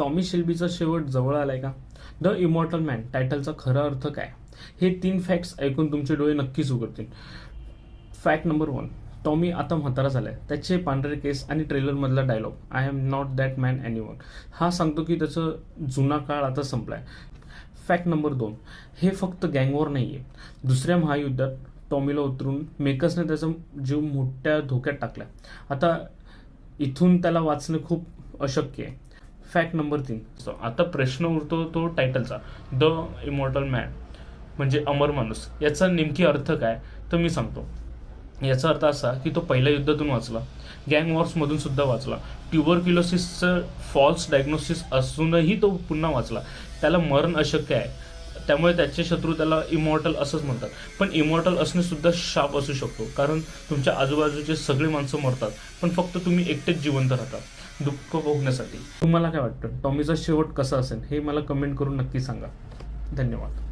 Tommy शेल्बीचा शेवट जवळ आलाय का? द इमॉर्टल मॅन टायटलचा खरा अर्थ काय? हे 3 फॅक्ट्स ऐकून तुमचे डोळे नक्कीच उघडतील. फॅक्ट नंबर 1, टॉमी आता म्हातारा झालाय. त्याचे पांढरे केस आणि ट्रेलरमधला dialogue I am not that man anyone हा सांगतो की त्याचं जुना काळ आता संपलाय. फॅक्ट नंबर 2, हे फक्त गँगवॉर नाही आहे. दुसऱ्या महायुद्धात टॉमीला उतरून मेकर्सने त्याचा जीव मोठ्या धोक्यात टाकला. आता इथून त्याला वाचणे खूप अशक्य आहे. फॅक्ट नंबर 3, आता प्रश्न उरतो तो टायटलचा, द इमॉर्टल मॅन म्हणजे अमर माणूस. याचा नेमकी अर्थ काय तर मी सांगतो. याचा अर्थ असा की तो पहिल्या युद्धातून वाचला, गँग वॉर्समधून सुद्धा वाचला, ट्युबरक्युलोसिसचं फॉल्स डायग्नोसिस असूनही तो पुन्हा वाचला. त्याला मरण अशक्य आहे, त्यामुळे त्याचे शत्रू त्याला इमॉर्टल असंच म्हणतात. पण इमॉर्टल असणे सुद्धा शाप असू शकतो, कारण तुमच्या आजूबाजूचे सगळे माणसं मरतात पण फक्त तुम्ही एकटेच जिवंत राहतात दुःख भोगण्यासाठी. तुम्हाला काय वाटतं, टॉमीचा शेवट कसा असेल हे मला कमेंट करून नक्की सांगा. धन्यवाद.